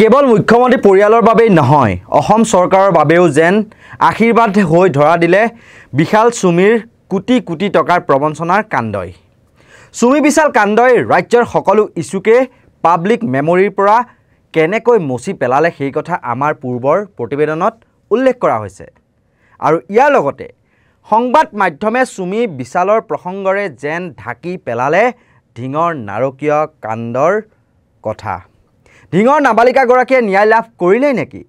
কেৱল মুখ্যমন্ত্ৰী পৰিয়ালৰ বাবেই নহয়, অসম চৰকাৰৰ বাবেও যেন আশীৰ্বাদ হৈ ধৰা দিলে বিশাল চুমিৰ কোটি কোটি টকাৰ প্ৰবঞ্চনাৰ কাণ্ডই। চুমি বিশাল কাণ্ডই ৰাজ্যৰ সকলো ইছ্যুকে পাব্লিক মেমৰিৰ পৰা কেনেকৈ মচি পেলালে সেই কথা আমাৰ পূৰ্বৰ প্ৰতিবেদনত উল্লেখ কৰা হৈছে। আৰু ইয়াৰ লগতে সংবাদ মাধ্যমে চুমি বিশালৰ প্ৰসংগৰে যেন ঢাকি পেলালে ঢিঙৰ নাৰকীয় কাণ্ডৰ কথা। ঢিঙৰ নাবালিকাগৰাকীয়ে ন্যায় লাভ কৰিলেই নেকি?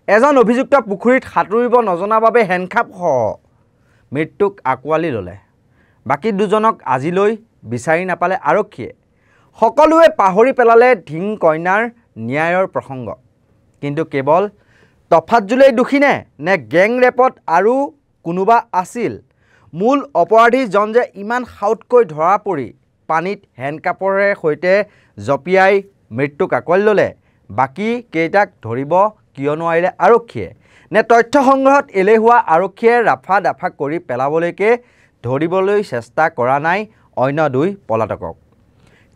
এজন অভিযুক্ত পুখুৰীত সাঁতুৰিব নজনাৰ বাবে হেণ্ডকাপসহ মৃত্যুক আঁকোৱালি ল'লে। বাকী দুজনক আজিলৈ বিচাৰি নাপালে আৰক্ষীয়ে। সকলোৱে পাহৰি পেলালে ঢিং কইনাৰ ন্যায়ৰ প্ৰসংগ। কিন্তু কেৱল তফাজ্জুলেই দোষী নে গেং ৰেপত আৰু কোনোবা আছিল? মূল অপৰাধীজন যে ইমান সাউতকৈ ধৰা পৰি পানীত হেণ্ডকাপৰে সৈতে জঁপিয়াই মৃত্যুক আঁকোৱালি ল'লে, বাকী কেইটাক ধৰিব কিয় নোৱাৰিলে আৰক্ষীয়ে? নে তথ্য সংগ্ৰহত এলেহুৱা আৰক্ষীয়ে ৰাফা দাফা কৰি পেলাবলৈকে ধৰিবলৈ চেষ্টা কৰা নাই অন্য দুই পলাতকক?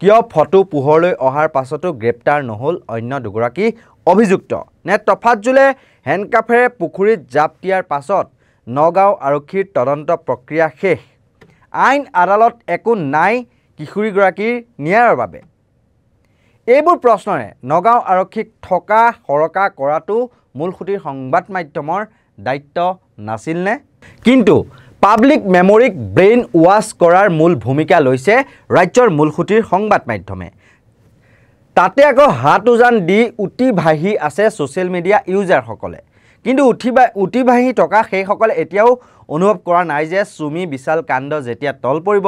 কিয় ফটো পোহৰলৈ অহাৰ পাছতো গ্ৰেপ্তাৰ নহ'ল অন্য দুগৰাকী অভিযুক্ত? নে তফাজ্জুলে হেণ্ডকাপেৰে পুখুৰীত জাপ দিয়াৰ পাছত নগাঁও আৰক্ষীৰ তদন্ত প্ৰক্ৰিয়া শেষ? আইন আদালত একো নাই কিশোৰীগৰাকীৰ ন্যায়ৰ বাবে? এইবোৰ প্ৰশ্নৰে নগাঁও আৰক্ষীক ঠকা সৰকা কৰাটো মূলসুঁতিৰ সংবাদ মাধ্যমৰ দায়িত্ব নাছিলনে? কিন্তু পাব্লিক মেমৰিক ব্ৰেইন ৱাছ কৰাৰ মূল ভূমিকা লৈছে ৰাজ্যৰ মূলসুঁতিৰ সংবাদ মাধ্যমে। তাতে আকৌ হাত উজান দি উটি ভাহি আছে ছ'চিয়েল মিডিয়া ইউজাৰসকলে। কিন্তু উটি ভাহি থকা সেইসকলে এতিয়াও অনুভৱ কৰা নাই যে চুমি বিশাল কাণ্ড যেতিয়া তল পৰিব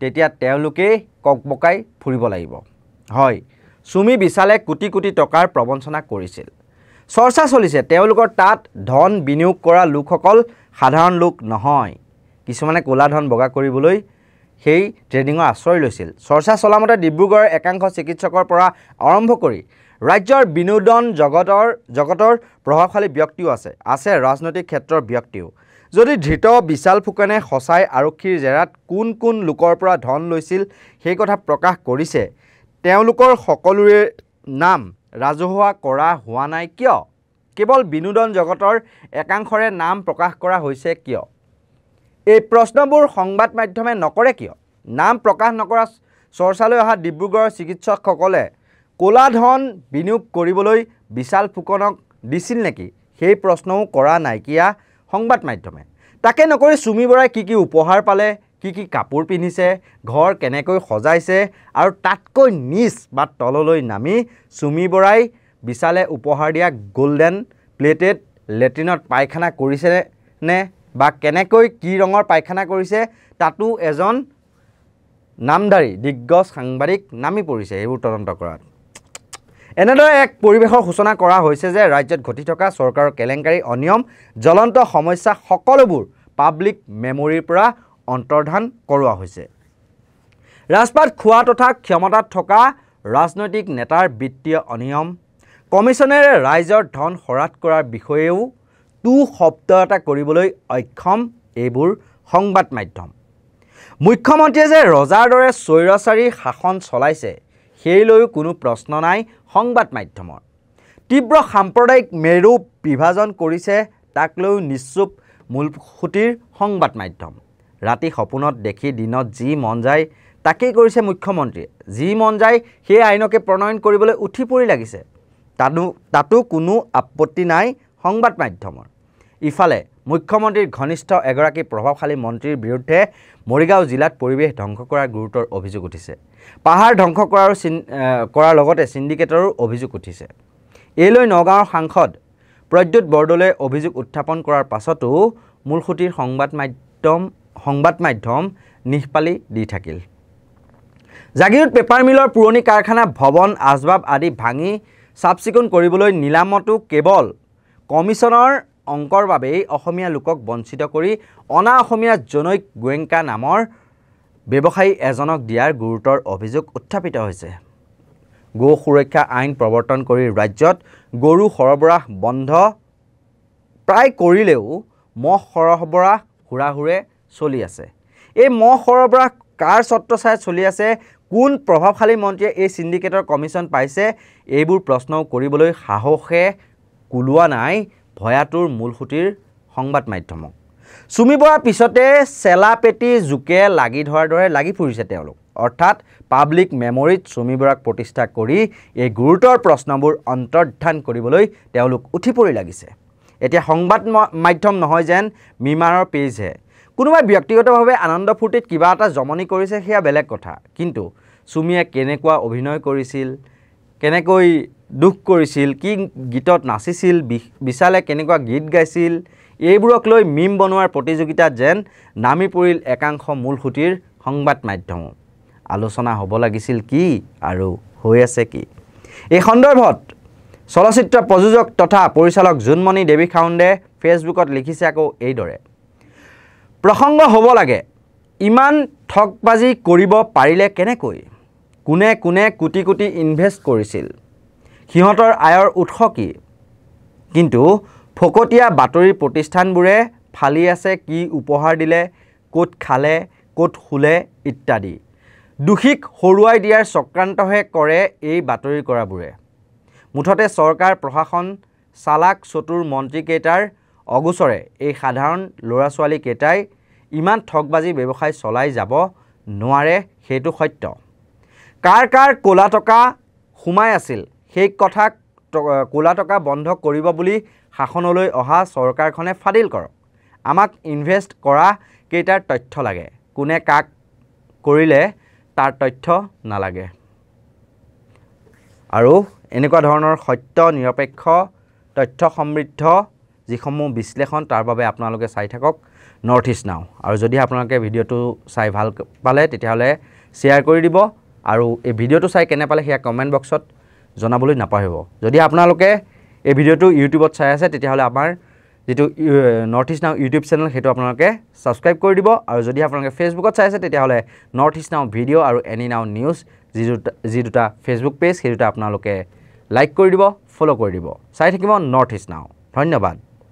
তেতিয়া তেওঁলোকেই ককবকাই ফুৰিব লাগিব। হয়, চুমি বিশালে কোটি কোটি টকাৰ প্ৰবঞ্চনা কৰিছিল। চৰ্চা চলিছে তেওঁলোকৰ তাত ধন বিনিয়োগ কৰা লোকসকল সাধাৰণ লোক নহয়। কিছুমানে ক'লা ধন বগা কৰিবলৈ সেই ট্ৰেডিঙৰ আশ্ৰয় লৈছিল। চৰ্চা চলামতে ডিব্ৰুগড়ৰ একাংশ চিকিৎসকৰ পৰা আৰম্ভ কৰি ৰাজ্যৰ বিনোদন জগতৰ প্ৰভাৱশালী ব্যক্তিও আছে ৰাজনৈতিক ক্ষেত্ৰৰ ব্যক্তিও। যদি ধৃত বিশাল ফুকনে সঁচাই আৰক্ষীৰ জেৰাত কোন কোন লোকৰ পৰা ধন লৈছিল সেই কথা প্ৰকাশ কৰিছে, তেওঁলোকৰ সকলোৰে নাম ৰাজহুৱা কৰা হোৱা নাই কিয়? কেৱল বিনোদন জগতৰ একাংশৰে নাম প্ৰকাশ কৰা হৈছে কিয়? এই প্ৰশ্নবোৰ সংবাদ মাধ্যমে নকৰে কিয়? নাম প্ৰকাশ নকৰা চৰ্চালৈ অহা ডিব্ৰুগড়ৰ চিকিৎসকসকলে ক'লা ধন বিনিয়োগ কৰিবলৈ বিশাল ফুকনক দিছিল নেকি? সেই প্ৰশ্নও কৰা নাইকিয়া সংবাদ মাধ্যমে। তাকে নকৰি চুমি বৰাই কি কি উপহাৰ পালে, কি কি কাপোৰ পিন্ধিছে, ঘৰ কেনেকৈ সজাইছে আৰু তাতকৈ নিচ বা তললৈ নামি চুমি বৰাই বিশালে উপহাৰ দিয়া গোল্ডেন প্লেটেড লেট্ৰিনত পায়খানা কৰিছে নে বা কেনেকৈ কি ৰঙৰ পায়খানা কৰিছে তাতো এজন নামদাৰী দিগ্গজ সাংবাদিক নামি পৰিছে এইবোৰ তদন্ত কৰাত। এনেদৰে এক পৰিৱেশৰ সূচনা কৰা হৈছে যে ৰাজ্যত ঘটি থকা চৰকাৰৰ কেলেংকাৰী, অনিয়ম, জ্বলন্ত সমস্যা সকলোবোৰ পাব্লিক মেমৰিৰ পৰা অন্তৰ্ধান কৰোৱা হৈছে। ৰাজপাট খোৱা তথা ক্ষমতাত থকা ৰাজনৈতিক নেতাৰ বিত্তীয় অনিয়ম, কমিছনেৰে ৰাইজৰ ধন হৰাট কৰাৰ বিষয়েও শব্দ এটা কৰিবলৈ অক্ষম এইবোৰ সংবাদ মাধ্যম। মুখ্যমন্ত্ৰীয়ে যে ৰজাৰ দৰে স্বৈৰাচাৰী শাসন চলাইছে সেই লৈও কোনো প্ৰশ্ন নাই সংবাদ মাধ্যমৰ। তীব্ৰ সাম্প্ৰদায়িক মেৰু বিভাজন কৰিছে তাক লৈও নিশ্চুপ মূলসুঁতিৰ সংবাদ মাধ্যম। ৰাতি সপোনত দেখি দিনত যি মন যায় তাকেই কৰিছে মুখ্যমন্ত্ৰীয়ে। যি মন যায় সেই আইনকে প্ৰণয়ন কৰিবলৈ উঠি পৰি লাগিছে। তাতো কোনো আপত্তি নাই সংবাদ মাধ্যমৰ। ইফালে মুখ্যমন্ত্ৰীৰ ঘনিষ্ঠ এগৰাকী প্ৰভাৱশালী মন্ত্ৰীৰ বিৰুদ্ধে মৰিগাঁও জিলাত পৰিৱেশ ধ্বংস কৰাৰ গুৰুতৰ অভিযোগ উঠিছে। পাহাৰ ধ্বংস কৰাৰ লগতে চিণ্ডিকেটৰো অভিযোগ উঠিছে। এই লৈ নগাঁৱৰ সাংসদ প্ৰদ্যুৎ বৰদলৈয়ে অভিযোগ উত্থাপন কৰাৰ পাছতো মূলসুঁতিৰ সংবাদ মাধ্যম নিষ্পালি দি থাকিল। জাগিৰোড পেপাৰ মিলৰ পুৰণি কাৰখানা, ভৱন, আচবাব আদি ভাঙি চাফ চিকুণ কৰিবলৈ নিলামতো কেৱল কমিছনৰ অংকৰ বাবেই অসমীয়া লোকক বঞ্চিত কৰি অনা অসমীয়া জনৈক গোৱেংকা নামৰ ব্যৱসায়ী এজনক দিয়াৰ গুৰুতৰ অভিযোগ উত্থাপিত হৈছে। গো সুৰক্ষা আইন প্ৰৱৰ্তন কৰি ৰাজ্যত গৰু সৰবৰাহ বন্ধ প্ৰায় কৰিলেও মহ সৰবৰাহ হুৰাহুৰে চলি আছে। এই মহ সৰবৰাহ কাৰ ছত্ৰছায়াত চলি আছে কোন প্ৰভাৱশালী মন্ত্ৰীয়ে এই সিন্ডিকেটৰ কমিশ্যন পাইছে এইবোৰ প্ৰশ্ন কৰিবলৈ সাহসে কুলোৱা নাই ভয়াতুৰ মূলসুঁতিৰ সংবাদ মাধ্যমক চুমি বৰাৰ পিছতে চেলাপেটি জোকে লাগি ধৰাৰ দৰে লাগি ফুৰিছে তেওঁলোক অৰ্থাৎ পাব্লিক মেমৰিত চুমি বৰাক প্ৰতিষ্ঠা কৰি এই গুৰুতৰ প্ৰশ্নবোৰ অন্তৰ্ধান কৰিবলৈ তেওঁলোক উঠি পৰি লাগিছে এতিয়া সংবাদ মাধ্যম নহয় যেন মিমাৰৰ পেজহে কোনোবাই ব্যক্তিগতভাৱে আনন্দ ফুৰ্তিত কিবা এটা জমনি কৰিছে সেয়া বেলেগ কথা কিন্তু চুমিয়ে কেনেকুৱা অভিনয় কৰিছিল কেনেকৈ দুখ কৰিছিল কি গীতত নাচিছিল বিশালে কেনেকুৱা গীত গাইছিল এইবোৰক লৈ মিম বনোৱাৰ প্ৰতিযোগিতাত যেন নামি পৰিল একাংশ মূলসুঁতিৰ সংবাদ মাধ্যম আলোচনা হ'ব লাগিছিল কি আৰু হৈ আছে কি এই সন্দৰ্ভত চলচ্চিত্ৰ প্ৰযোজক তথা পৰিচালক জোনমণি দেৱী খাউণ্ডে ফেচবুকত লিখিছে আকৌ এইদৰে প্ৰসংগ হ'ব লাগে ইমান ঠকবাজি কৰিব পাৰিলে কেনেকৈ কোনে কোনে কোটি কোটি ইনভেষ্ট কৰিছিল সিহঁতৰ আয়ৰ উৎস কি কিন্তু ফকতীয়া বাতৰি প্ৰতিষ্ঠানবোৰে ফালি আছে কি উপহাৰ দিলে ক'ত খালে ক'ত শুলে ইত্যাদি দোষীক হৰুৱাই দিয়াৰ চক্ৰান্তহে কৰে এই বাতৰি কৰাবোৰে মুঠতে চৰকাৰ প্ৰশাসন চালাক চতুৰ মন্ত্ৰীকেইটাৰ অগোচৰে এই সাধাৰণ ল'ৰা ছোৱালীকেইটাই ইমান ঠকবাজি ব্যৱসায় চলাই যাব নোৱাৰে সেইটো সত্য কাৰ কাৰ ক'লা টকা সোমাই আছিল সেই কথা ক'লা টকা বন্ধ কৰিব বুলি শাসনলৈ অহা চৰকাৰখনে ফাদিল কৰক আমাক ইনভেষ্ট কৰা কেইটাৰ তথ্য লাগে কোনে কাক কৰিলে তাৰ তথ্য নালাগে আৰু এনেকুৱা ধৰণৰ সত্য নিৰপেক্ষ তথ্য সমৃদ্ধ যিসমূহ বিশ্লেষণ তাৰ বাবে আপোনালোকে চাই থাকক নৰ্থ ইষ্ট নাও আৰু যদি আপোনালোকে ভিডিঅ'টো চাই ভাল পালে তেতিয়াহ'লে শ্বেয়াৰ কৰি দিব আৰু এই ভিডিঅ'টো চাই কেনে পালে সেয়া কমেণ্ট বক্সত জনাবলৈ নাপাহৰিব যদি আপোনালোকে এই ভিডিঅ'টো ইউটিউবত চাই আছে তেতিয়াহ'লে আমাৰ যেটো নৰ্থ ইষ্ট নাও ইউটিউব চেনেল সেইটো আপোনালোকে সাবস্ক্ৰাইব কৰি দিব আৰু যদি আপোনালোকে ফেচবুকত চাই আছে তেতিয়াহ'লে নৰ্থ ইষ্ট নাও ভিডিঅ' আৰু এনি নাও নিউজ যি দুটা ফেচবুক পেজ সেই দুটা আপোনালোকে লাইক কৰি দিব ফলো কৰি দিব চাই থাকিব নৰ্থ ইষ্ট নাও ধন্যবাদ